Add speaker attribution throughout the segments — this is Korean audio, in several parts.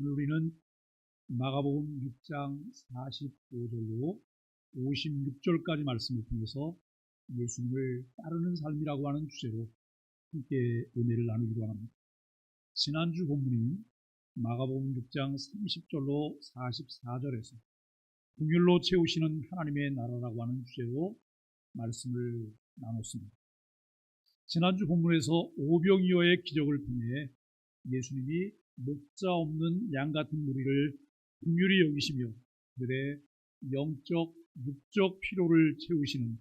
Speaker 1: 오늘 우리는 마가복음 6장 45절로 56절까지 말씀을 통해서 예수님을 따르는 삶이라고 하는 주제로 함께 은혜를 나누기로 합니다. 지난주 본문인 마가복음 6장 30절로 44절에서 긍휼로 채우시는 하나님의 나라라고 하는 주제로 말씀을 나눴습니다. 지난주 본문에서 오병이어의 기적을 통해 예수님이 목자 없는 양 같은 무리를 긍휼히 여기시며 그들의 영적, 육적 필요를 채우시는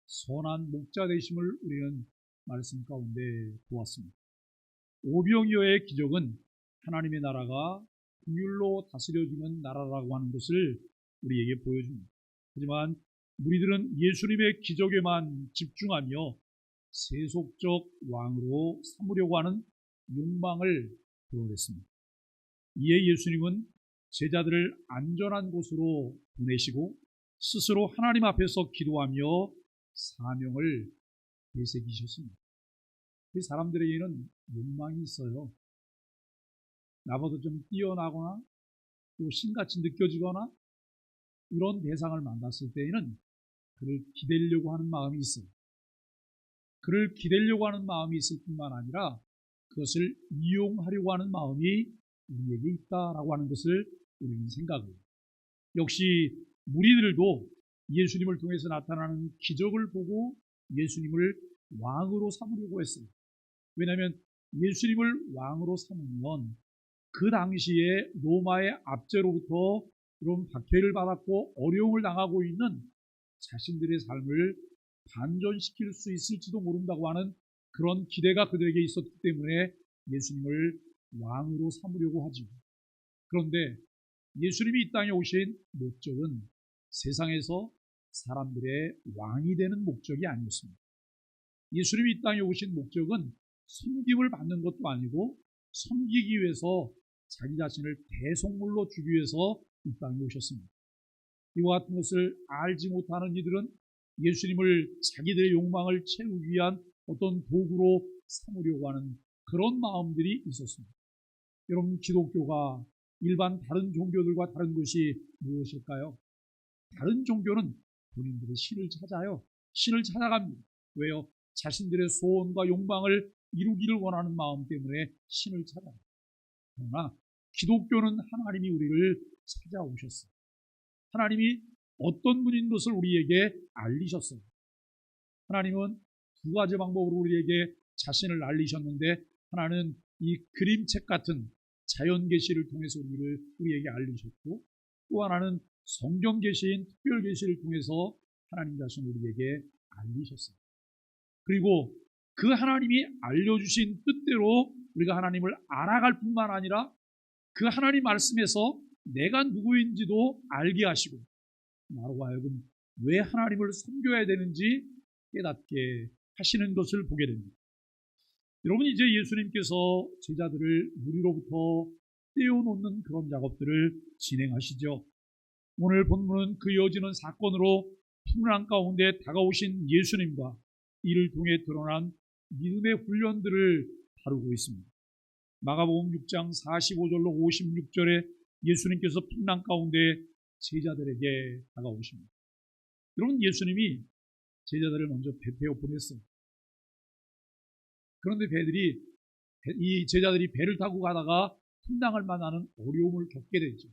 Speaker 1: 선한 목자 되심을 우리는 말씀 가운데 보았습니다. 오병이어의 기적은 하나님의 나라가 긍휼로 다스려지는 나라라고 하는 것을 우리에게 보여줍니다. 하지만 무리들은 예수님의 기적에만 집중하며 세속적 왕으로 삼으려고 하는 욕망을 드러냈습니다. 이에 예수님은 제자들을 안전한 곳으로 보내시고 스스로 하나님 앞에서 기도하며 사명을 되새기셨습니다. 그 사람들에게는 욕망이 있어요. 나보다 좀 뛰어나거나 또 신같이 느껴지거나 이런 대상을 만났을 때에는 그를 기대려고 하는 마음이 있어요. 그를 기대려고 하는 마음이 있을 뿐만 아니라 그것을 이용하려고 하는 마음이 우리에게 있다라고 하는 것을 우리는 생각해요. 역시 무리들도 예수님을 통해서 나타나는 기적을 보고 예수님을 왕으로 삼으려고 했어요. 왜냐하면 예수님을 왕으로 삼으면 그 당시에 로마의 압제로부터 그런 박해를 받았고 어려움을 당하고 있는 자신들의 삶을 반전시킬 수 있을지도 모른다고 하는 그런 기대가 그들에게 있었기 때문에 예수님을 왕으로 삼으려고 하죠. 그런데 예수님이 이 땅에 오신 목적은 세상에서 사람들의 왕이 되는 목적이 아니었습니다. 예수님이 이 땅에 오신 목적은 섬김을 받는 것도 아니고 섬기기 위해서 자기 자신을 대속물로 주기 위해서 이 땅에 오셨습니다. 이와 같은 것을 알지 못하는 이들은 예수님을 자기들의 욕망을 채우기 위한 어떤 도구로 삼으려고 하는 그런 마음들이 있었습니다. 여러분, 기독교가 일반 다른 종교들과 다른 것이 무엇일까요? 다른 종교는 본인들의 신을 찾아요. 신을 찾아갑니다. 왜요? 자신들의 소원과 욕망을 이루기를 원하는 마음 때문에 신을 찾아요. 그러나 기독교는 하나님이 우리를 찾아오셨어요. 하나님이 어떤 분인 것을 우리에게 알리셨어요. 하나님은 두 가지 방법으로 우리에게 자신을 알리셨는데, 하나는 이 그림책 같은 자연 계시를 통해서 우리에게 알리셨고, 또 하나는 성경 계시인 특별 계시를 통해서 하나님 자신을 우리에게 알리셨어요. 그리고 그 하나님이 알려주신 뜻대로 우리가 하나님을 알아갈 뿐만 아니라 그 하나님 말씀에서 내가 누구인지도 알게 하시고 나로 하여금 왜 하나님을 섬겨야 되는지 깨닫게 하시는 것을 보게 됩니다. 여러분, 이제 예수님께서 제자들을 무리로부터 떼어놓는 그런 작업들을 진행하시죠. 오늘 본문은 그 이어지는 사건으로 풍랑 가운데 다가오신 예수님과 이를 통해 드러난 믿음의 훈련들을 다루고 있습니다. 마가복음 6장 45절로 56절에 예수님께서 풍랑 가운데 제자들에게 다가오십니다. 여러분, 예수님이 제자들을 먼저 배 태워 보냈어요. 그런데 이 제자들이 배를 타고 가다가 풍랑을 만나는 어려움을 겪게 되죠.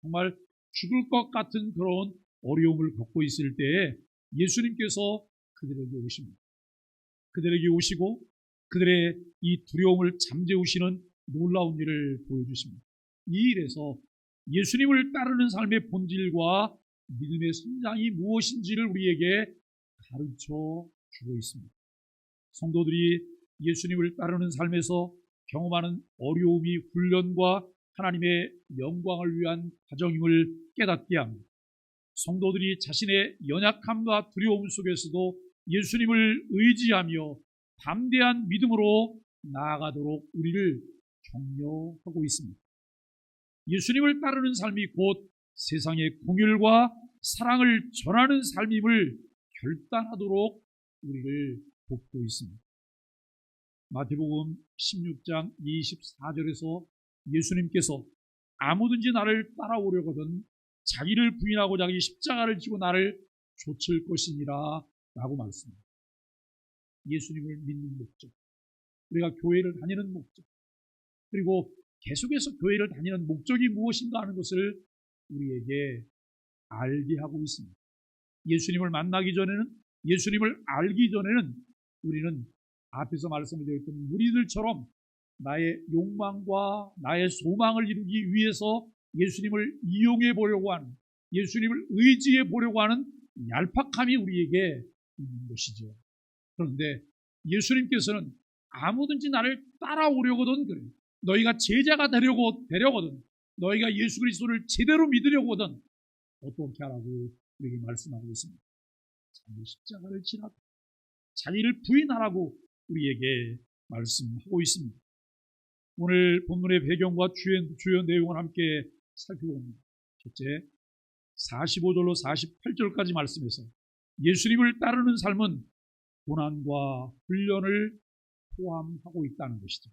Speaker 1: 정말 죽을 것 같은 그런 어려움을 겪고 있을 때에 예수님께서 그들에게 오십니다. 그들에게 오시고 그들의 이 두려움을 잠재우시는 놀라운 일을 보여주십니다. 이 일에서 예수님을 따르는 삶의 본질과 믿음의 성장이 무엇인지를 우리에게 가르쳐 주고 있습니다. 성도들이 예수님을 따르는 삶에서 경험하는 어려움이 훈련과 하나님의 영광을 위한 과정임을 깨닫게 합니다. 성도들이 자신의 연약함과 두려움 속에서도 예수님을 의지하며 담대한 믿음으로 나아가도록 우리를 격려하고 있습니다. 예수님을 따르는 삶이 곧 세상의 긍휼과 사랑을 전하는 삶임을 결단하도록 우리를 돕고 있습니다. 마태복음 16장 24절에서 예수님께서 아무든지 나를 따라오려거든 자기를 부인하고 자기 십자가를 지고 나를 좇을 것이니라 라고 말씀합니다. 예수님을 믿는 목적, 우리가 교회를 다니는 목적, 그리고 계속해서 교회를 다니는 목적이 무엇인가 하는 것을 우리에게 알게 하고 있습니다. 예수님을 만나기 전에는, 예수님을 알기 전에는 우리는 앞에서 말씀드렸던 무리들처럼 나의 욕망과 나의 소망을 이루기 위해서 예수님을 이용해 보려고 하는, 예수님을 의지해 보려고 하는 얄팍함이 우리에게 있는 것이죠. 그런데 예수님께서는 아무든지 나를 따라오려거든 그래. 너희가 제자가 되려거든, 너희가 예수 그리스도를 제대로 믿으려거든 어떻게 하라고 우리에게 말씀하고 있습니다. 자기 십자가를 지라고, 자기를 부인하라고 우리에게 말씀하고 있습니다. 오늘 본문의 배경과 주요 내용을 함께 살펴봅니다. 첫째, 45절로 48절까지 말씀에서 예수님을 따르는 삶은 고난과 훈련을 포함하고 있다는 것이죠.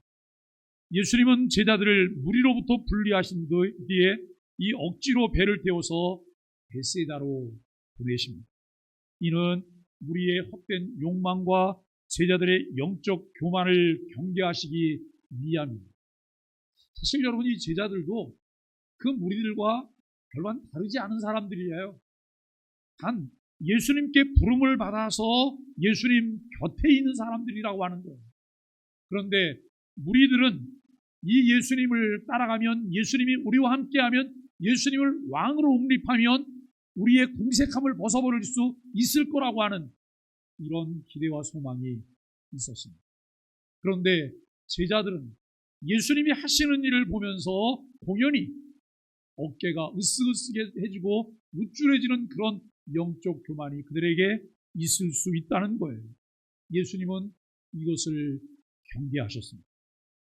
Speaker 1: 예수님은 제자들을 무리로부터 분리하신 뒤에 이 억지로 배를 태워서 베세다로 보내십니다. 이는 무리의 헛된 욕망과 제자들의 영적 교만을 경계하시기 위함입니다. 사실 여러분, 이 제자들도 그 무리들과 별반 다르지 않은 사람들이에요. 단 예수님께 부름을 받아서 예수님 곁에 있는 사람들이라고 하는 거예요. 그런데 무리들은 이 예수님을 따라가면, 예수님이 우리와 함께하면, 예수님을 왕으로 옹립하면 우리의 궁색함을 벗어버릴 수 있을 거라고 하는 이런 기대와 소망이 있었습니다. 그런데 제자들은 예수님이 하시는 일을 보면서 공연히 어깨가 으쓱으쓱해지고 우쭐해지는 그런 영적 교만이 그들에게 있을 수 있다는 거예요. 예수님은 이것을 경계하셨습니다.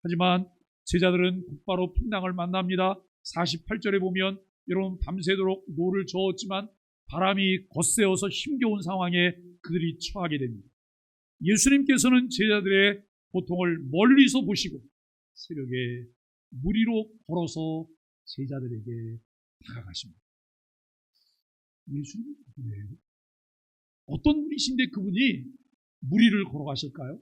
Speaker 1: 하지만 제자들은 곧바로 풍랑을 만납니다. 48절에 보면 여러분, 밤새도록 노를 저었지만 바람이 거세어서 힘겨운 상황에 그들이 처하게 됩니다. 예수님께서는 제자들의 고통을 멀리서 보시고 새벽에 무리로 걸어서 제자들에게 다가가십니다. 예수님은 누구예요? 어떤 분이신데 그분이 무리를 걸어가실까요?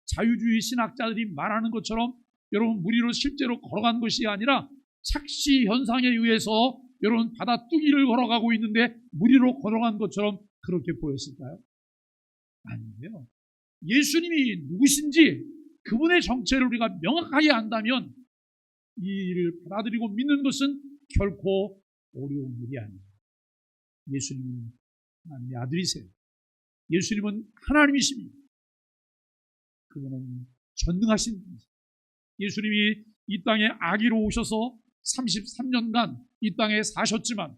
Speaker 1: 자유주의 신학자들이 말하는 것처럼 여러분, 무리로 실제로 걸어간 것이 아니라 착시 현상에 의해서 여러분, 바다 뚜기를 걸어가고 있는데 무리로 걸어간 것처럼 그렇게 보였을까요? 아니에요. 예수님이 누구신지 그분의 정체를 우리가 명확하게 안다면 이 일을 받아들이고 믿는 것은 결코 어려운 일이 아니에요. 예수님은 하나님의 아들이세요. 예수님은 하나님이십니다. 그분은 전능하신 분이세요. 예수님이 이 땅에 아기로 오셔서 33년간 이 땅에 사셨지만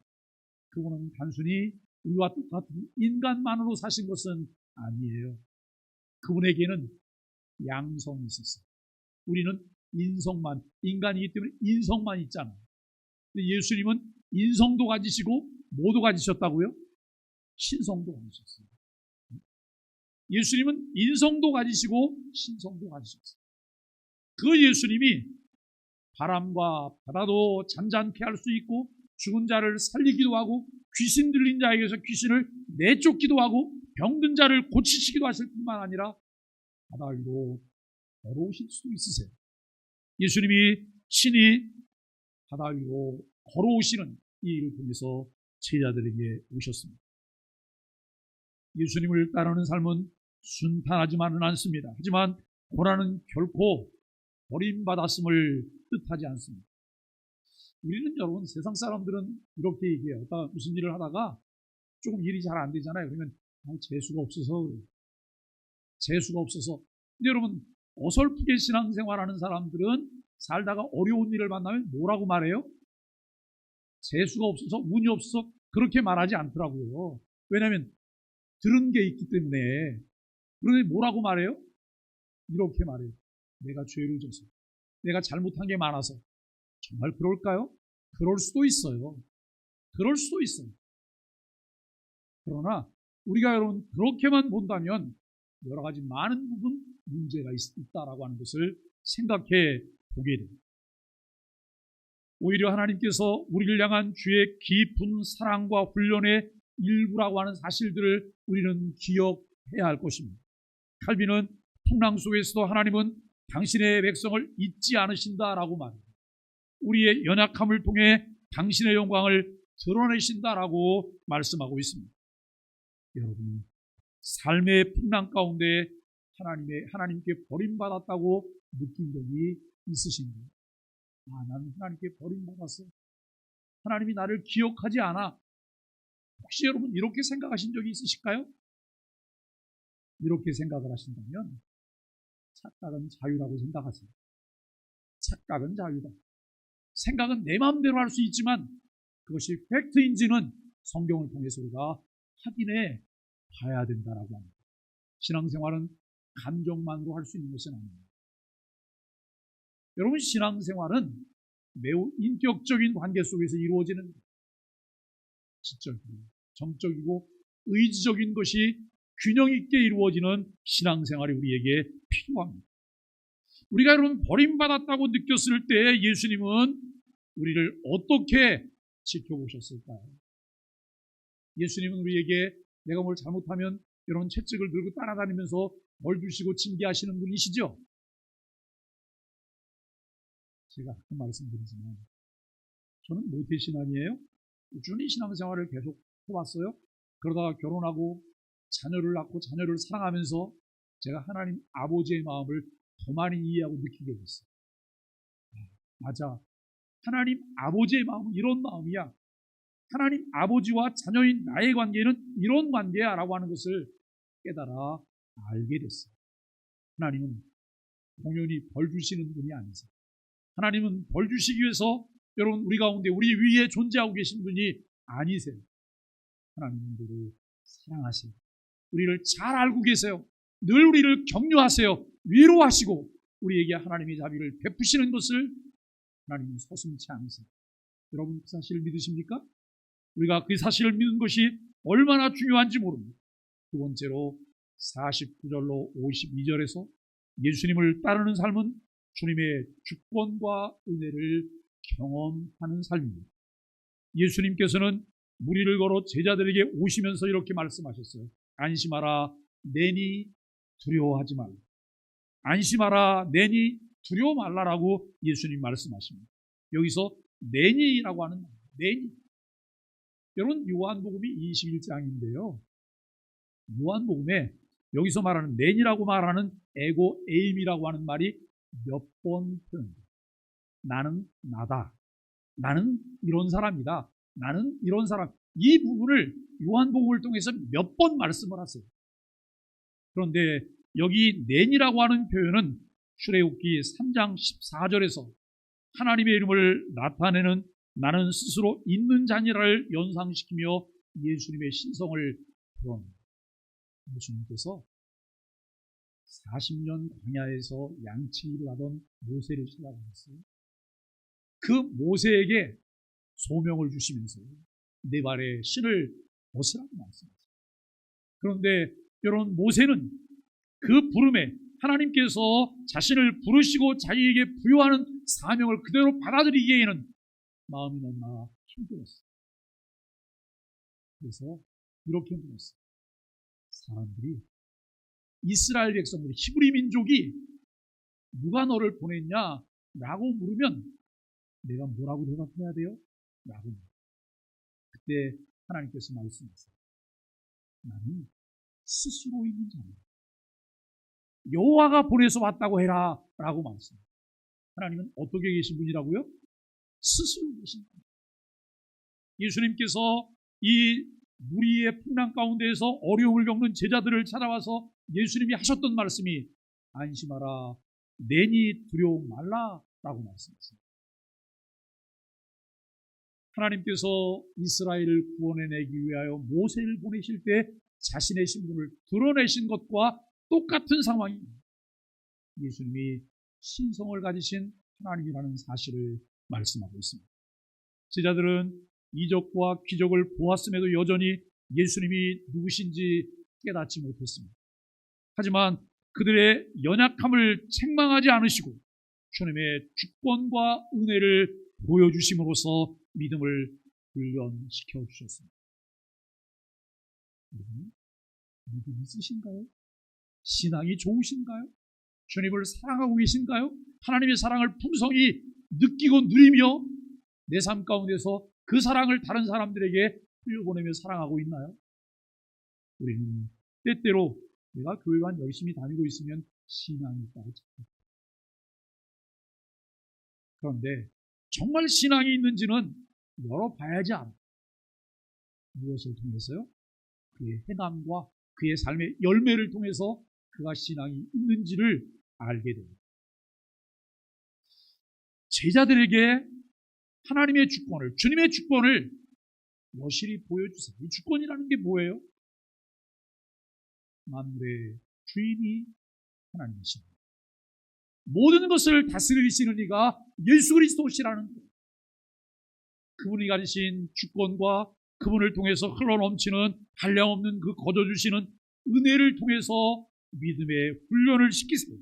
Speaker 1: 그분은 단순히 우리와 똑같은 인간만으로 사신 것은 아니에요. 그분에게는 양성이 있었어요. 우리는 인성만, 인간이기 때문에 인성만 있잖아요. 근데 예수님은 인성도 가지시고 뭐도 가지셨다고요? 신성도 가지셨어요. 예수님은 인성도 가지시고 신성도 가지셨어요. 그 예수님이 바람과 바다도 잔잔케 할 수 있고 죽은 자를 살리기도 하고 귀신 들린 자에게서 귀신을 내쫓기도 하고 병든 자를 고치시기도 하실 뿐만 아니라 바다 위로 걸어오실 수도 있으세요. 예수님이 친히 바다 위로 걸어오시는 이 일을 통해서 제자들에게 오셨습니다. 예수님을 따르는 삶은 순탄하지만은 않습니다. 하지만 고난은 결코 버림받았음을 뜻하지 않습니다. 우리는 여러분, 세상 사람들은 이렇게 얘기해요. 무슨 일을 하다가 조금 일이 잘 안 되잖아요. 그러면 재수가 없어서 그래요. 재수가 없어서. 근데 여러분, 어설프게 신앙생활하는 사람들은 살다가 어려운 일을 만나면 뭐라고 말해요? 재수가 없어서, 운이 없어서 그렇게 말하지 않더라고요. 왜냐하면 들은 게 있기 때문에. 그런데 뭐라고 말해요? 이렇게 말해요. 내가 죄를 져서, 내가 잘못한 게 많아서. 정말 그럴까요? 그럴 수도 있어요. 그럴 수도 있어요. 그러나 우리가 여러분 그렇게만 본다면 여러 가지 많은 부분 문제가 있다라고 하는 것을 생각해 보게 됩니다. 오히려 하나님께서 우리를 향한 주의 깊은 사랑과 훈련의 일부라고 하는 사실들을 우리는 기억해야 할 것입니다. 칼빈은 풍랑 속에서도 하나님은 당신의 백성을 잊지 않으신다라고 말합니다. 우리의 연약함을 통해 당신의 영광을 드러내신다라고 말씀하고 있습니다. 여러분, 삶의 풍랑 가운데 하나님께 버림받았다고 느낀 적이 있으신가요? 나는 하나님께 버림받았어. 하나님이 나를 기억하지 않아. 혹시 여러분 이렇게 생각하신 적이 있으실까요? 이렇게 생각을 하신다면 착각은 자유라고 생각하세요. 착각은 자유다. 생각은 내 마음대로 할 수 있지만 그것이 팩트인지는 성경을 통해서 우리가 확인해 봐야 된다라고 합니다. 신앙생활은 감정만으로 할 수 있는 것은 아닙니다. 여러분, 신앙생활은 매우 인격적인 관계 속에서 이루어지는 지적이고 정적이고 의지적인 것이 균형 있게 이루어지는 신앙생활이 우리에게 필요합니다. 우리가 여러분 버림받았다고 느꼈을 때 예수님은 우리를 어떻게 지켜보셨을까요? 예수님은 우리에게 내가 뭘 잘못하면 이런 채찍을 들고 따라다니면서 벌 주시고 징계하시는 분이시죠? 제가 가끔 말씀드리지만 저는 모태신앙이에요. 꾸준히 신앙생활을 계속 해왔어요. 그러다가 결혼하고 자녀를 낳고 자녀를 사랑하면서 제가 하나님 아버지의 마음을 더 많이 이해하고 느끼게 됐어요. 맞아. 하나님 아버지의 마음은 이런 마음이야. 하나님 아버지와 자녀인 나의 관계는 이런 관계야 라고 하는 것을 깨달아 알게 됐어요. 하나님은 공연히 벌 주시는 분이 아니세요. 하나님은 벌 주시기 위해서 여러분 우리 가운데 우리 위에 존재하고 계신 분이 아니세요. 하나님은 우리를 사랑하세요. 우리를 잘 알고 계세요. 늘 우리를 격려하세요. 위로하시고 우리에게 하나님의 자비를 베푸시는 것을 하나님은 서슴지 않으세요. 여러분 그 사실을 믿으십니까? 우리가 그 사실을 믿는 것이 얼마나 중요한지 모릅니다. 두 번째로 49절로 52절에서 예수님을 따르는 삶은 주님의 주권과 은혜를 경험하는 삶입니다. 예수님께서는 무리를 걸어 제자들에게 오시면서 이렇게 말씀하셨어요. 안심하라, 내니 두려워하지 말라. 안심하라, 내니 두려워 말라라고 예수님 말씀하십니다. 여기서 내니라고 하는 말, 내니. 여러분 요한복음이 21장인데요. 요한복음에 여기서 말하는 내니라고 말하는 에고 에임이라고 하는 말이 몇 번 표현돼요. 나는 나다. 나는 이런 사람이다. 나는 이런 사람. 이 부분을 요한복음을 통해서 몇 번 말씀을 하세요. 그런데 여기 낸이라고 하는 표현은 출애굽기 3장 14절에서 하나님의 이름을 나타내는 나는 스스로 있는 자니라를 연상시키며 예수님의 신성을 드러냅니다. 예수님께서 40년 광야에서 양치기를 하던 모세를 찾아가셨어요. 그 모세에게 소명을 주시면서 내 발에 신을 벗으라고 말씀하셨어요. 그런데 여러분 모세는 그 부름에 하나님께서 자신을 부르시고 자기에게 부여하는 사명을 그대로 받아들이기에는 마음이 너무나 힘들었어요. 그래서 이렇게 물었어요. 사람들이 이스라엘 백성들이 히브리 민족이 누가 너를 보냈냐라고 물으면 내가 뭐라고 대답해야 돼요? 라고 물어요. 그때 하나님께서 말씀하세요. 나는 스스로 있는 자입니다. 여호와가 보내서 왔다고 해라 라고 말씀합니다. 하나님은 어떻게 계신 분이라고요? 스스로 계신 분. 예수님께서 이 무리의 풍랑 가운데에서 어려움을 겪는 제자들을 찾아와서 예수님이 하셨던 말씀이 안심하라, 내니 두려워 말라 라고 말씀하셨습니다. 하나님께서 이스라엘을 구원해내기 위하여 모세를 보내실 때 자신의 신분을 드러내신 것과 똑같은 상황입니다. 예수님이 신성을 가지신 하나님이라는 사실을 말씀하고 있습니다. 제자들은 이적과 기적을 보았음에도 여전히 예수님이 누구신지 깨닫지 못했습니다. 하지만 그들의 연약함을 책망하지 않으시고 주님의 주권과 은혜를 보여주심으로써 믿음을 훈련시켜 주셨습니다. 믿음 있으신가요? 신앙이 좋으신가요? 주님을 사랑하고 계신가요? 하나님의 사랑을 풍성히 느끼고 누리며 내 삶 가운데서 그 사랑을 다른 사람들에게 흘려보내며 사랑하고 있나요? 우리는 때때로 내가 교회만 열심히 다니고 있으면 신앙이 있다고 착각합니다. 그런데 정말 신앙이 있는지는 열어봐야지 알아요. 무엇을 통해서요? 그의 행함과 그의 삶의 열매를 통해서 그가 신앙이 있는지를 알게 됩니다. 제자들에게 하나님의 주권을, 주님의 주권을 여실히 보여주세요. 이 주권이라는 게 뭐예요? 만물의 주인이 하나님이십니다. 모든 것을 다스리시는 이가 예수 그리스도시라는 것. 그분이 가지신 주권과 그분을 통해서 흘러넘치는 한량없는 그 거둬주시는 은혜를 통해서 믿음의 훈련을 시키세요.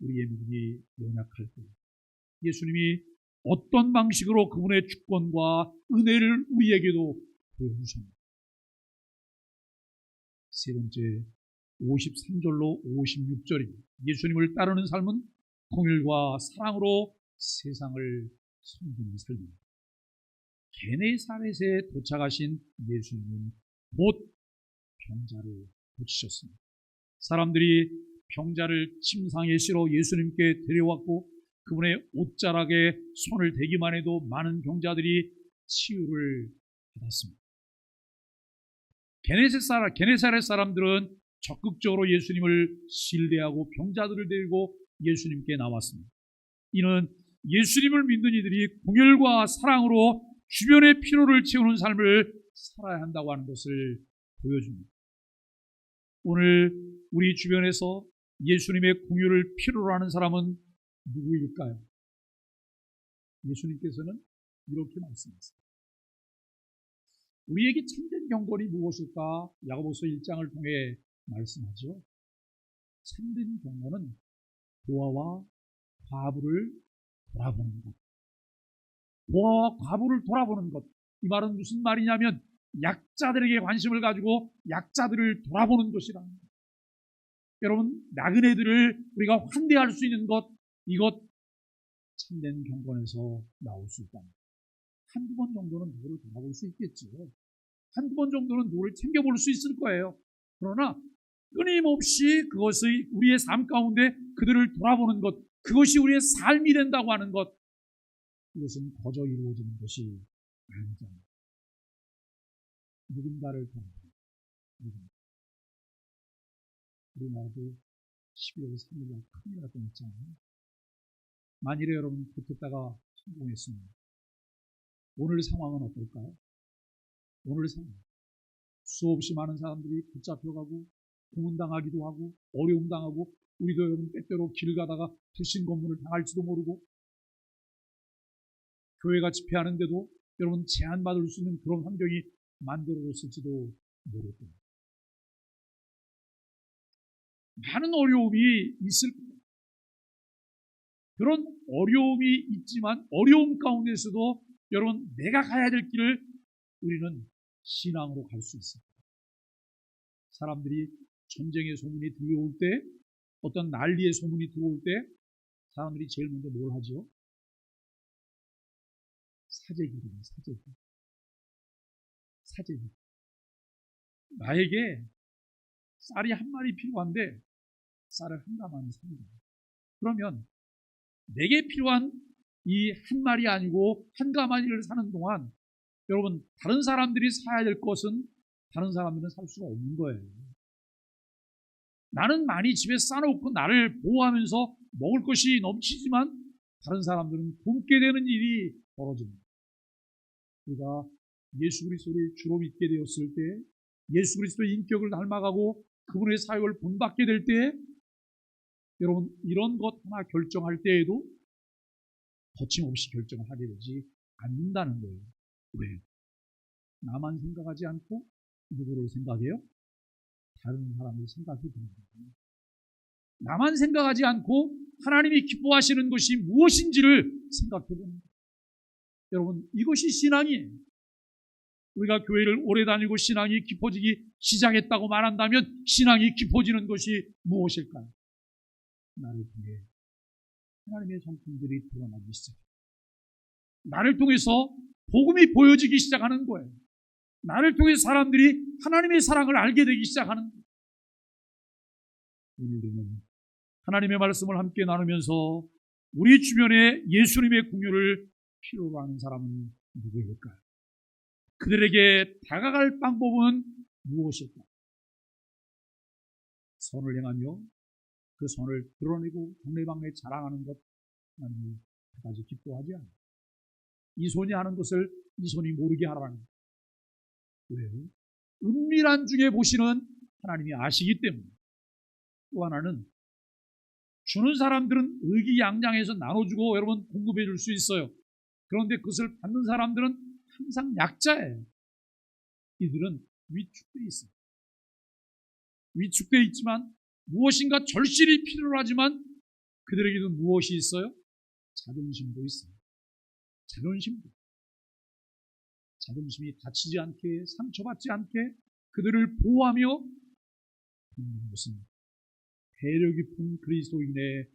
Speaker 1: 우리의 믿음이 연약할 때 예수님이 어떤 방식으로 그분의 주권과 은혜를 우리에게도 보여주십니다. 세 번째, 53절로 56절입니다. 예수님을 따르는 삶은 공일과 사랑으로 세상을 섬기는 삶입니다. 게네사렛에 도착하신 예수님은 곧 병자를 고치셨습니다. 사람들이 병자를 침상에 실어 예수님께 데려왔고 그분의 옷자락에 손을 대기만 해도 많은 병자들이 치유를 받았습니다. 게네사렛 사람들은 적극적으로 예수님을 신뢰하고 병자들을 데리고 예수님께 나왔습니다. 이는 예수님을 믿는 이들이 공혈과 사랑으로 주변의 필요를 채우는 삶을 살아야 한다고 하는 것을 보여줍니다. 오늘 우리 주변에서 예수님의 공유를 필요로 하는 사람은 누구일까요? 예수님께서는 이렇게 말씀하셨습니다. 우리에게 참된 경건이 무엇일까? 야고보서 1장을 통해 말씀하죠. 참된 경건은 고아와 과부를 돌아보는 것. 고아와 과부를 돌아보는 것. 이 말은 무슨 말이냐면 약자들에게 관심을 가지고 약자들을 돌아보는 것이라는 것. 여러분, 나그네들을 우리가 환대할 수 있는 것, 이것 참된 경건에서 나올 수 있다. 한두 번 정도는 누구를 돌아볼 수 있겠죠. 한두 번 정도는 누구를 챙겨볼 수 있을 거예요. 그러나 끊임없이 그것의 우리의 삶 가운데 그들을 돌아보는 것, 그것이 우리의 삶이 된다고 하는 것, 이것은 거저 이루어지는 것이 아니잖아요. 누군가를 돌아보는 것. 우리나라도 12월 3일날 큰일 날 뻔했잖아요. 만일에 여러분 붙었다가 성공했습니다. 오늘 상황은 어떨까요? 오늘 상황. 수없이 많은 사람들이 붙잡혀가고 고문당하기도 하고 어려움 당하고 우리도 여러분 때때로 길 가다가 불신 검문을 당할지도 모르고 교회가 집회하는데도 여러분 제한받을 수 있는 그런 환경이 만들어졌을지도 모르고 많은 어려움이 있을 겁니다. 그런 어려움이 있지만 어려움 가운데서도 여러분 내가 가야 될 길을 우리는 신앙으로 갈 수 있습니다. 사람들이 전쟁의 소문이 들려올 때 어떤 난리의 소문이 들어올 때 사람들이 제일 먼저 뭘 하죠? 사재기입니다. 사재기. 나에게 쌀이 한 마리 필요한데 쌀을 한 가마니 삽니다. 그러면 내게 필요한 이 한 마리 아니고 한 가마니를 사는 동안 여러분 다른 사람들이 사야 될 것은 다른 사람들은 살 수가 없는 거예요. 나는 많이 집에 싸놓고 나를 보호하면서 먹을 것이 넘치지만 다른 사람들은 굶게 되는 일이 벌어집니다. 우리가 예수 그리스도를 주로 믿게 되었을 때 예수 그리스도의 인격을 닮아가고 그분의 사역을 본받게 될 때 여러분 이런 것 하나 결정할 때에도 거침없이 결정을 하게 되지 않는다는 거예요. 왜? 나만 생각하지 않고 누구를 생각해요? 다른 사람을 생각해 보는 거예요. 나만 생각하지 않고 하나님이 기뻐하시는 것이 무엇인지를 생각해 보는 거예요. 여러분, 이것이 신앙이에요. 우리가 교회를 오래 다니고 신앙이 깊어지기 시작했다고 말한다면 신앙이 깊어지는 것이 무엇일까요? 나를 통해 하나님의 성품들이 드러나기 시작해요. 나를 통해서 복음이 보여지기 시작하는 거예요. 나를 통해 사람들이 하나님의 사랑을 알게 되기 시작하는 거예요. 오늘은 하나님의 말씀을 함께 나누면서 우리 주변에 예수님의 긍휼을 필요로 하는 사람은 누구일까요? 그들에게 다가갈 방법은 무엇일까요? 선을 행하며 그 선을 드러내고 동네방네 자랑하는 것 하나님이 그다지 기뻐하지 않아요. 이 손이 하는 것을 이 손이 모르게 하라는 거예요. 왜요? 은밀한 중에 보시는 하나님이 아시기 때문에. 또 하나는 주는 사람들은 의기양양해서 나눠주고 여러분 공급해 줄 수 있어요. 그런데 그것을 받는 사람들은 항상 약자예요. 이들은 위축되어 있어요. 위축되어 있지만 무엇인가 절실히 필요하지만 그들에게도 무엇이 있어요? 자존심도 있어요. 자존심이 다치지 않게, 상처받지 않게 그들을 보호하며 있는 것은 배려 깊은 그리스도인의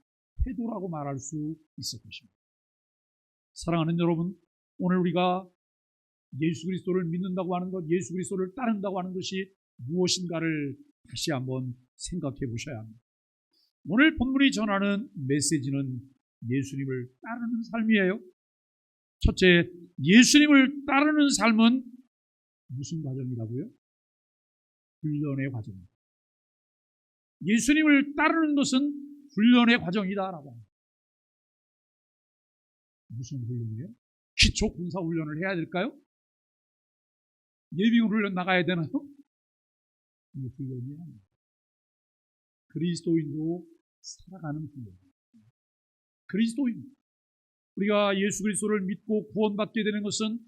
Speaker 1: 태도라고 말할 수 있을 것입니다. 사랑하는 여러분, 오늘 우리가 예수 그리스도를 믿는다고 하는 것, 예수 그리스도를 따른다고 하는 것이 무엇인가를 다시 한번 생각해 보셔야 합니다. 오늘 본문이 전하는 메시지는 예수님을 따르는 삶이에요. 첫째, 예수님을 따르는 삶은 무슨 과정이라고요? 훈련의 과정입니다. 예수님을 따르는 것은 훈련의 과정이다라고 합니다. 무슨 훈련이에요? 기초 군사 훈련을 해야 될까요? 예비군 훈련 나가야 되나요? 이 훈련이 아닙니다. 그리스도인으로 살아가는 훈련. 그리스도인. 우리가 예수 그리스도를 믿고 구원받게 되는 것은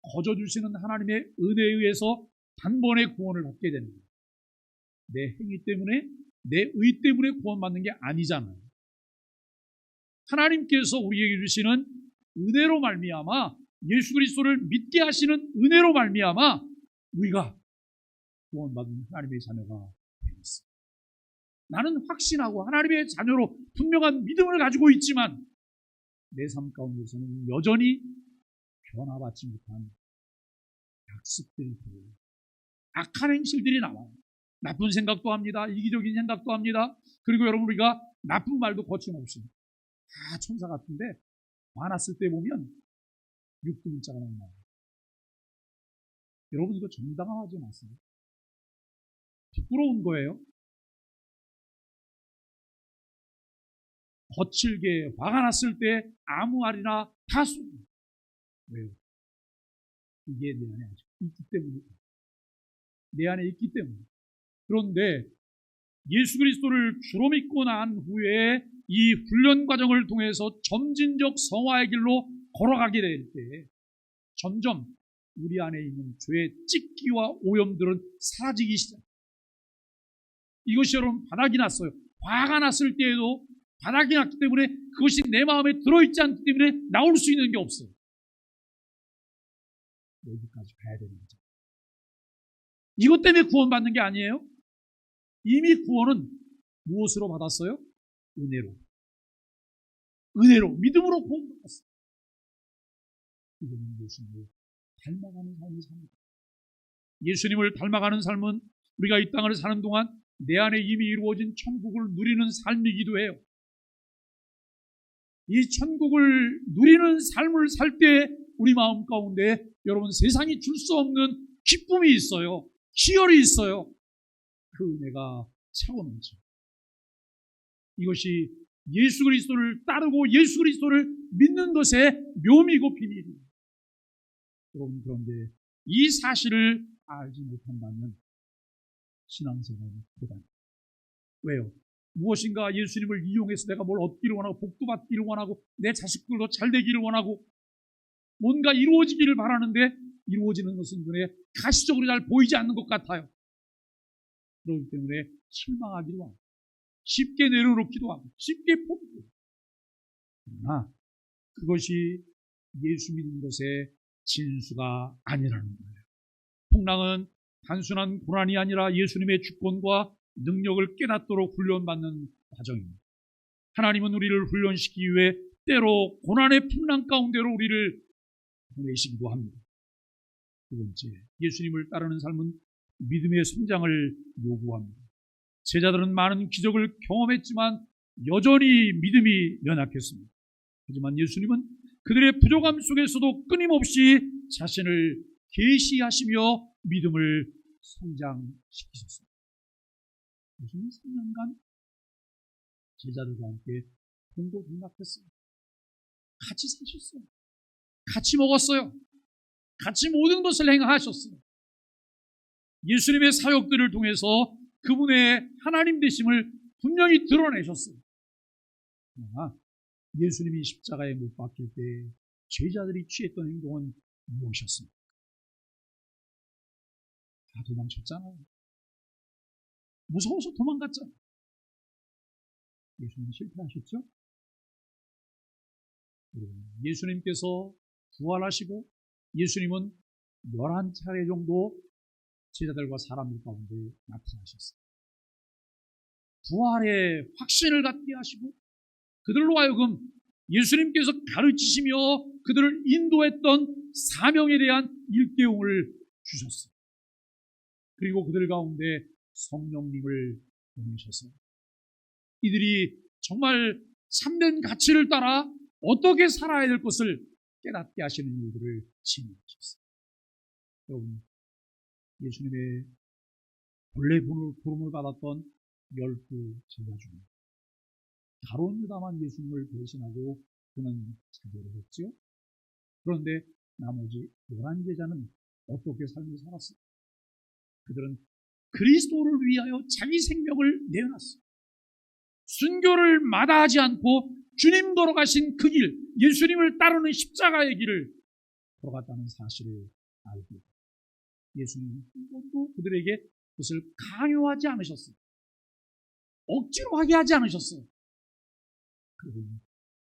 Speaker 1: 거저 주시는 하나님의 은혜에 의해서 단번에 구원을 받게 되는 거예요. 내 행위 때문에, 내 의 때문에 구원받는 게 아니잖아요. 하나님께서 우리에게 주시는 은혜로 말미암아, 예수 그리스도를 믿게 하시는 은혜로 말미암아 우리가 구원받은 하나님의 자녀가 되었습니다. 나는 확신하고 하나님의 자녀로 분명한 믿음을 가지고 있지만 내 삶 가운데서는 여전히 변화받지 못한 약습들이 들어요. 악한 행실들이 나와요. 나쁜 생각도 합니다. 이기적인 생각도 합니다. 그리고 여러분, 우리가 나쁜 말도 거침없이 다 천사 같은데 화났을 때 보면 6등자가 나와요. 여러분, 이거 정당화하지 마세요. 부끄러운 거예요. 거칠게 화가 났을 때 아무 말이나 다 쏘는. 왜요? 이게 내 안에 아직 있기 때문에. 내 안에 있기 때문에. 그런데 예수 그리스도를 주로 믿고 난 후에 이 훈련 과정을 통해서 점진적 성화의 길로 걸어가게 될 때 점점 우리 안에 있는 죄의 찢기와 오염들은 사라지기 시작합니다. 이것이 여러분 바닥이 났어요. 화가 났을 때에도 바닥이 났기 때문에 그것이 내 마음에 들어있지 않기 때문에 나올 수 있는 게 없어요. 여기까지 가야 되는 거죠. 이것 때문에 구원받는 게 아니에요. 이미 구원은 무엇으로 받았어요? 은혜로. 믿음으로 구원받았어요. 이거는 예수님을 닮아가는 삶이 삽니다. 예수님을 닮아가는 삶은 우리가 이 땅을 사는 동안 내 안에 이미 이루어진 천국을 누리는 삶이기도 해요. 이 천국을 누리는 삶을 살 때 우리 마음 가운데 여러분 세상이 줄 수 없는 기쁨이 있어요. 희열이 있어요. 그 은혜가 차고 넘쳐. 이것이 예수 그리스도를 따르고 예수 그리스도를 믿는 것의 묘미고 비밀이에요. 여러분, 그런데 이 사실을 알지 못한다면 신앙생활은 고단해요. 왜요? 무엇인가 예수님을 이용해서 내가 뭘 얻기를 원하고 복도 받기를 원하고 내 자식들도 잘 되기를 원하고 뭔가 이루어지기를 바라는데 이루어지는 것은 눈에 가시적으로 잘 보이지 않는 것 같아요. 그렇기 때문에 실망하기도 하고 쉽게 내려놓기도 하고 쉽게 포기해요. 그러나 그것이 예수 믿는 것의 진수가 아니라는 거예요. 풍랑은 단순한 고난이 아니라 예수님의 주권과 능력을 깨닫도록 훈련받는 과정입니다. 하나님은 우리를 훈련시키기 위해 때로 고난의 풍랑 가운데로 우리를 보내시기도 합니다. 두 번째, 예수님을 따르는 삶은 믿음의 성장을 요구합니다. 제자들은 많은 기적을 경험했지만 여전히 믿음이 연약했습니다. 하지만 예수님은 그들의 부족함 속에서도 끊임없이 자신을 계시하시며 믿음을 성장시키셨습니다. 예수님 3년간 제자들과 함께 동고동락했어요. 같이 사셨어요. 같이 먹었어요. 같이 모든 것을 행하셨어요. 예수님의 사역들을 통해서 그분의 하나님 되심을 분명히 드러내셨어요. 그러나 예수님이 십자가에 못 박힐 때 제자들이 취했던 행동은 무엇이었습니까? 다 도망쳤잖아요. 무서워서 도망갔잖아요. 예수님 실패하셨죠? 예수님께서 부활하시고 예수님은 11차례 정도 제자들과 사람들 가운데 나타나셨어요. 부활의 확신을 갖게 하시고 그들로 하여금 예수님께서 가르치시며 그들을 인도했던 사명에 대한 일깨움을 주셨어요. 그리고 그들 가운데 성령님을 보내셔서 이들이 정말 참된 가치를 따라 어떻게 살아야 될 것을 깨닫게 하시는 일들을 진행하셨어요. 여러분, 예수님의 본래 부름을 받았던 12 제자 중에 가룟 유다만 예수님을 배신하고 그는 자결을 했죠. 그런데 나머지 11제자는 어떻게 삶을 살았어요? 그들은 그리스도를 위하여 자기 생명을 내어놨어요. 순교를 마다하지 않고 주님 걸어가신 그 길, 예수님을 따르는 십자가의 길을 걸어갔다는 사실을 알고 예수님은 한 번도 그들에게 그것을 강요하지 않으셨어요. 억지로 하게 하지 않으셨어요.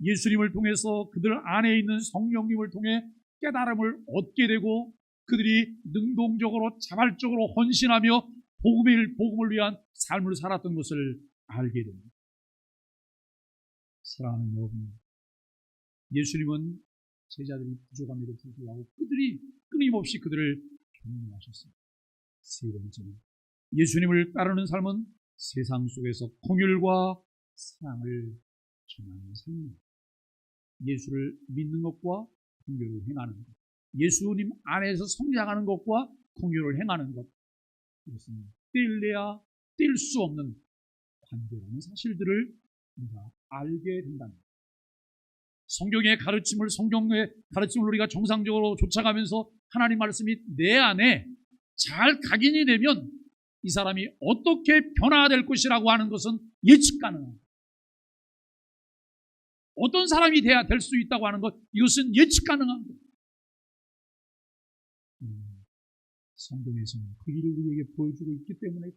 Speaker 1: 예수님을 통해서 그들 안에 있는 성령님을 통해 깨달음을 얻게 되고 그들이 능동적으로 자발적으로 헌신하며 복음을 위한 삶을 살았던 것을 알게 됩니다. 사랑하는 여러분, 예수님은 제자들이 부족함에도 불구하고 그들이 끊임없이 그들을 격려하셨습니다. 세 번째는 예수님을 따르는 삶은 세상 속에서 공율과 사랑을 전하는 삶입니다. 예수를 믿는 것과 공율을 행하는 것, 예수님 안에서 성장하는 것과 공율을 행하는 것, 이것은 뗄래야 뗄 수 없는 관계라는 사실들을 우리가 알게 된답니다. 성경의 가르침을 우리가 정상적으로 쫓아가면서 하나님 말씀이 내 안에 잘 각인이 되면 이 사람이 어떻게 변화될 것이라고 하는 것은 예측 가능합니다. 어떤 사람이 돼야 될 수 있다고 하는 것, 이것은 예측 가능합니다. 성경에서는 그 길을 우리에게 보여주고 있기 때문에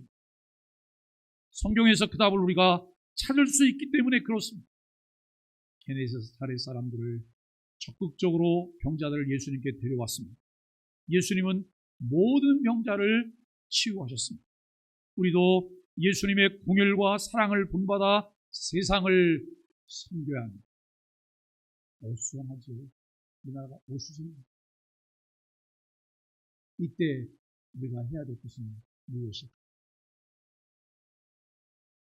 Speaker 1: 성경에서 그 답을 우리가 찾을 수 있기 때문에 그렇습니다. 게네사렛 사람들을 적극적으로 병자들을 예수님께 데려왔습니다. 예수님은 모든 병자를 치유하셨습니다. 우리도 예수님의 공혈과 사랑을 본받아 세상을 섬겨야 합니다. 어수선하죠. 우리나라가 어수선합니다. 이때 우리가 해야 될 것은 무엇일까?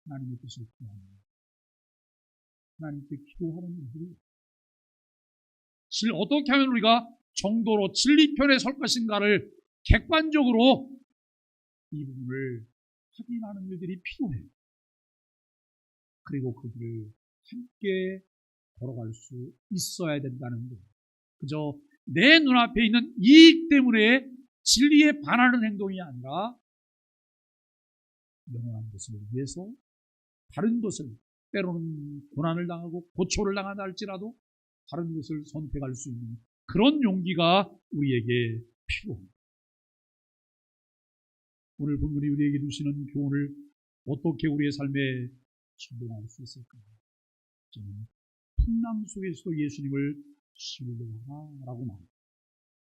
Speaker 1: 하나님의 뜻을 구하는 것. 하나님께 기도하는 일들이 어떻게 하면 우리가 정도로 진리편에 설 것인가를 객관적으로 이 부분을 확인하는 일들이 필요해요. 그리고 그들을 함께 걸어갈 수 있어야 된다는 것. 그저 내 눈앞에 있는 이익 때문에 진리에 반하는 행동이 아니라 영원한 것을 위해서 다른 것을, 때로는 고난을 당하고 고초를 당한다 할지라도 다른 것을 선택할 수 있는 그런 용기가 우리에게 필요합니다. 오늘 본문이 우리에게 주시는 교훈을 어떻게 우리의 삶에 적용할 수 있을까요? 저는 풍랑 속에서도 예수님을 신뢰하라라고 말합니다.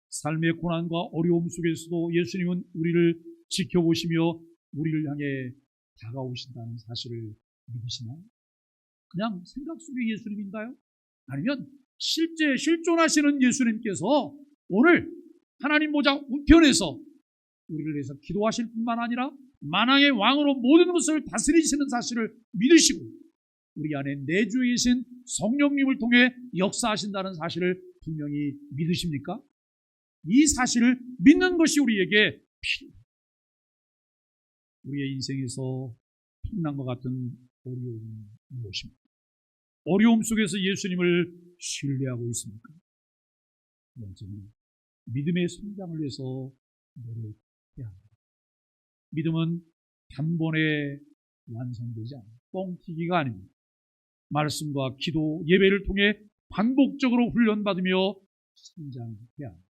Speaker 1: 삶의 고난과 어려움 속에서도 예수님은 우리를 지켜보시며 우리를 향해 다가오신다는 사실을 믿으시나요? 그냥 생각 속의 예수님인가요? 아니면 실제 실존하시는 예수님께서 오늘 하나님 보좌 우편에서 우리를 위해서 기도하실 뿐만 아니라 만왕의 왕으로 모든 것을 다스리시는 사실을 믿으시고 우리 안에 내주에 계신 성령님을 통해 역사하신다는 사실을 분명히 믿으십니까? 이 사실을 믿는 것이 우리에게 필요합니다. 우리의 인생에서 풍랑과 같은 어려움이 무엇입니까? 어려움 속에서 예수님을 신뢰하고 있습니까? 번째는 믿음의 성장을 위해서 노력해야 합니다. 믿음은 단번에 완성되지 않아요. 뻥튀기가 아닙니다. 말씀과 기도, 예배를 통해 반복적으로 훈련받으며 성장해야 합니다.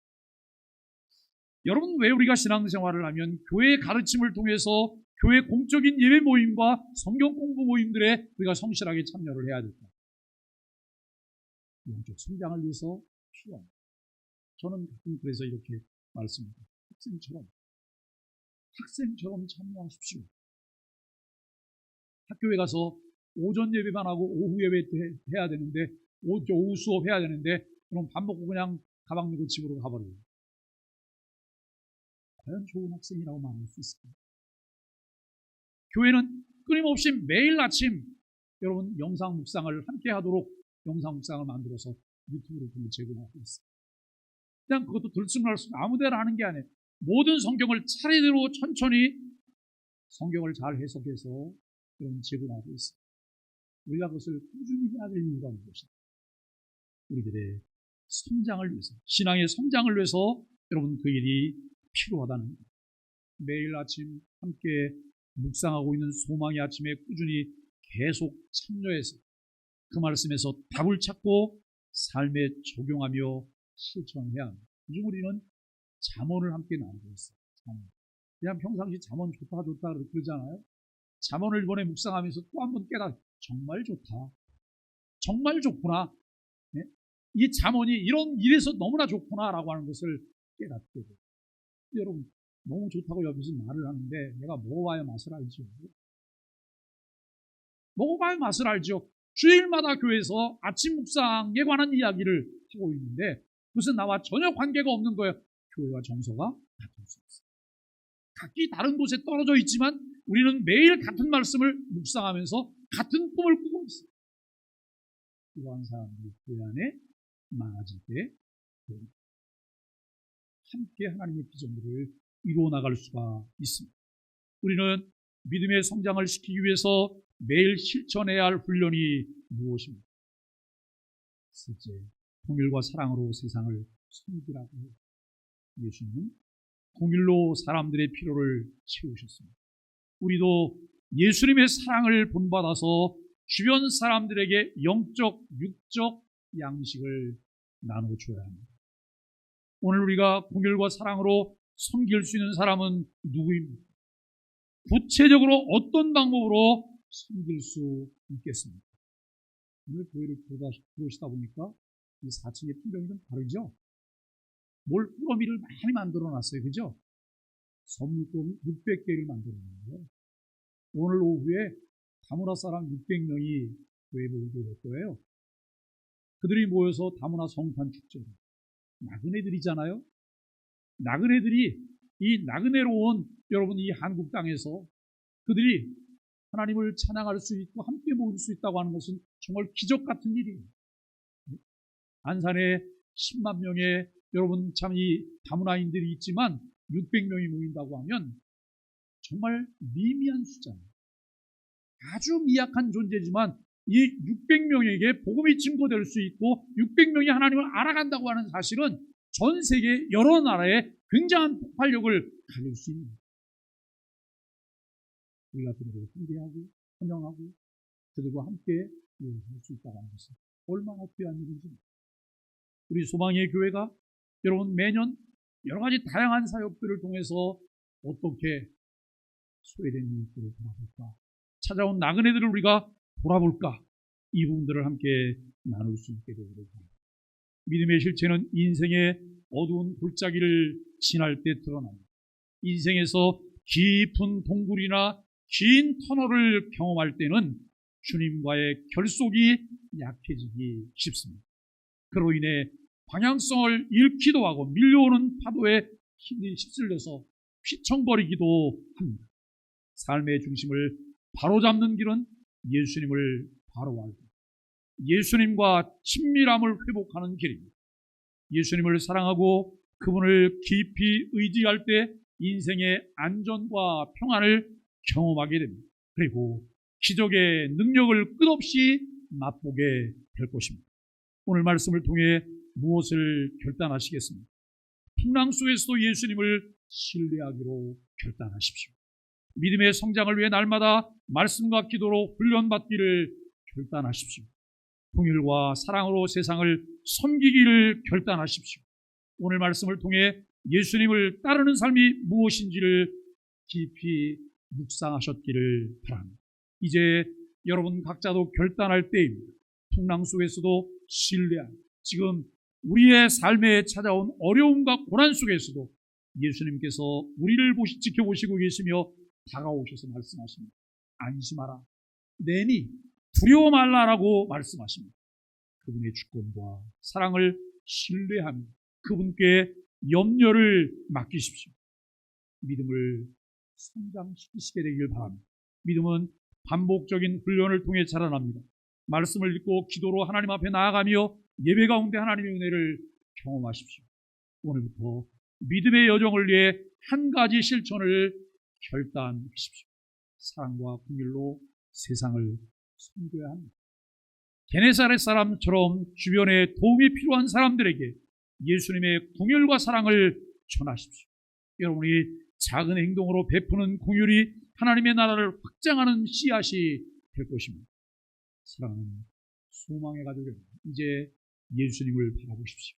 Speaker 1: 여러분, 왜 우리가 신앙생활을 하면 교회의 가르침을 통해서 교회 공적인 예배 모임과 성경 공부 모임들에 우리가 성실하게 참여를 해야 될까요? 영적 성장을 위해서 필요합니다. 저는 가끔 그래서 이렇게 말씀합니다. 학생처럼 참여하십시오. 학교에 가서 오전 예배만 하고 오후 예배 해야 되는데, 오후 수업 해야 되는데, 그럼 밥 먹고 그냥 가방 들고 집으로 가버려요. 과연 좋은 학생이라고 말할 수 있을까요? 교회는 끊임없이 매일 아침 여러분 영상 묵상을 함께 하도록 영상 묵상을 만들어서 유튜브를 통해 제공하고 있습니다. 그냥 그것도 들쑥날쑥 아무데나 하는 게 아니에요. 모든 성경을 차례대로 천천히 성경을 잘 해석해서 여러분 제공하고 있습니다. 우리가 그것을 꾸준히 해야 될 이유가 무엇입니까? 우리들의 성장을 위해서, 신앙의 성장을 위해서 여러분 그 일이 필요하다는 겁니다. 매일 아침 함께 묵상하고 있는 소망의 아침에 꾸준히 계속 참여해서 그 말씀에서 답을 찾고 삶에 적용하며 실천해야 합니다. 요즘 우리는 잠언을 함께 나누고 있어요. 그냥 평상시 잠언 좋다 그러잖아요. 잠언을 이번에 묵상하면서 또 한 번 정말 좋다. 정말 좋구나. 네? 이 잠언이 이런 일에서 너무나 좋구나라고 하는 것을 깨닫게 돼요. 여러분, 너무 좋다고 옆에서 말을 하는데 내가 먹어봐야 맛을 알죠. 먹어봐야 맛을 알죠. 주일마다 교회에서 아침 묵상에 관한 이야기를 하고 있는데 그것은 나와 전혀 관계가 없는 거예요. 교회와 정서가 같을 수 있어요. 각기 다른 곳에 떨어져 있지만 우리는 매일 같은 말씀을 묵상하면서 같은 꿈을 꾸고 있어요. 이러한 사람들이 교회 안에 많아질 때 함께 하나님의 비전들을 이루어 나갈 수가 있습니다. 우리는 믿음의 성장을 시키기 위해서 매일 실천해야 할 훈련이 무엇입니까? 셋째, 통일과 사랑으로 세상을 섬기라고 해요. 예수님은 통일로 사람들의 필요를 채우셨습니다. 우리도 예수님의 사랑을 본받아서 주변 사람들에게 영적, 육적 양식을 나눠줘야 합니다. 오늘 우리가 공율과 사랑으로 섬길 수 있는 사람은 누구입니까? 구체적으로 어떤 방법으로 섬길 수 있겠습니까? 오늘 교회를 들어오시다 보니까 이 4층의 풍경이 좀 다르죠? 꾸러미를 많이 만들어 놨어요. 그죠? 선물꾸러미 600개를 만들어 놨는데 오늘 오후에 다문화 사람 600명이 교회에 오게 될 거예요. 그들이 모여서 다문화 성탄 축제를 나그네들이잖아요. 나그네들이 이 나그네로 온 여러분 이 한국 땅에서 그들이 하나님을 찬양할 수 있고 함께 모일 수 있다고 하는 것은 정말 기적 같은 일이에요. 안산에 10만 명의 여러분 참 이 다문화인들이 있지만 600명이 모인다고 하면 정말 미미한 숫자입니다. 아주 미약한 존재지만 이 600명에게 복음이 증거될 수 있고 600명이 하나님을 알아간다고 하는 사실은 전 세계 여러 나라에 굉장한 폭발력을 가질 수 있는 우리가 그들을 훈계하고 환영하고 그들과 함께 할 수 있다고 하는 것은 얼마나 귀한 일인지. 우리 소망의 교회가 여러분 매년 여러 가지 다양한 사역들을 통해서 어떻게 소외된 이웃들을 돌아볼까, 찾아온 나그네들을 우리가 돌아볼까? 이 부분들을 함께 나눌 수 있게 되기를 바랍니다. 믿음의 실체는 인생의 어두운 골짜기를 지날 때 드러납니다. 인생에서 깊은 동굴이나 긴 터널을 경험할 때는 주님과의 결속이 약해지기 쉽습니다. 그로 인해 방향성을 잃기도 하고 밀려오는 파도에 힘이 휩쓸려서 휘청거리기도 합니다. 삶의 중심을 바로잡는 길은 예수님을 바로 알고 예수님과 친밀함을 회복하는 길입니다. 예수님을 사랑하고 그분을 깊이 의지할 때 인생의 안전과 평안을 경험하게 됩니다. 그리고 기적의 능력을 끝없이 맛보게 될 것입니다. 오늘 말씀을 통해 무엇을 결단하시겠습니까? 풍랑 속에서도 예수님을 신뢰하기로 결단하십시오. 믿음의 성장을 위해 날마다 말씀과 기도로 훈련받기를 결단하십시오. 긍휼과 사랑으로 세상을 섬기기를 결단하십시오. 오늘 말씀을 통해 예수님을 따르는 삶이 무엇인지를 깊이 묵상하셨기를 바랍니다. 이제 여러분 각자도 결단할 때입니다. 풍랑 속에서도 신뢰하고 지금 우리의 삶에 찾아온 어려움과 고난 속에서도 예수님께서 우리를 지켜보시고 계시며 다가오셔서 말씀하십니다. 안심하라. 내니 두려워 말라라고 말씀하십니다. 그분의 주권과 사랑을 신뢰하며 그분께 염려를 맡기십시오. 믿음을 성장시키시게 되길 바랍니다. 믿음은 반복적인 훈련을 통해 자라납니다. 말씀을 읽고 기도로 하나님 앞에 나아가며 예배 가운데 하나님의 은혜를 경험하십시오. 오늘부터 믿음의 여정을 위해 한 가지 실천을 결단하십시오. 사랑과 긍휼로 세상을 섬겨야 합니다. 게네사렛 사람처럼 주변에 도움이 필요한 사람들에게 예수님의 긍휼과 사랑을 전하십시오. 여러분이 작은 행동으로 베푸는 긍휼이 하나님의 나라를 확장하는 씨앗이 될 것입니다. 사랑하는 소망의 가족들, 이제 예수님을 바라보십시오.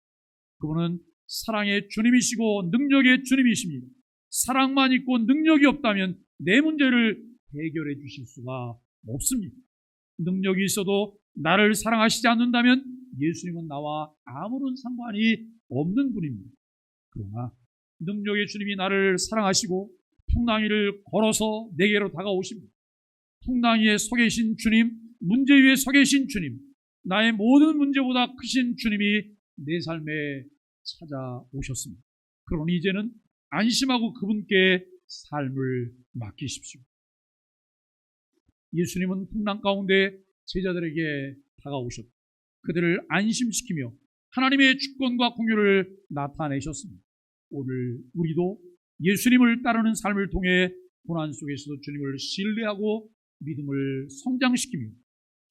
Speaker 1: 그분은 사랑의 주님이시고 능력의 주님이십니다. 사랑만 있고 능력이 없다면 내 문제를 해결해 주실 수가 없습니다. 능력이 있어도 나를 사랑하시지 않는다면 예수님은 나와 아무런 상관이 없는 분입니다. 그러나 능력의 주님이 나를 사랑하시고 풍랑이를 걸어서 내게로 다가오십니다. 풍랑이에 서 계신 주님, 문제 위에 서 계신 주님, 나의 모든 문제보다 크신 주님이 내 삶에 찾아오셨습니다. 그러니 이제는 안심하고 그분께 삶을 맡기십시오. 예수님은 풍랑 가운데 제자들에게 다가오셨고 그들을 안심시키며 하나님의 주권과 긍휼을 나타내셨습니다. 오늘 우리도 예수님을 따르는 삶을 통해 고난 속에서도 주님을 신뢰하고 믿음을 성장시키며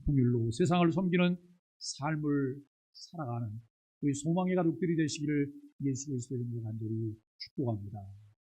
Speaker 1: 긍휼로 세상을 섬기는 삶을 살아가는 우리 소망의 가족들이 되시기를 예수 그리스도의 이름으로 간절히 축복합니다.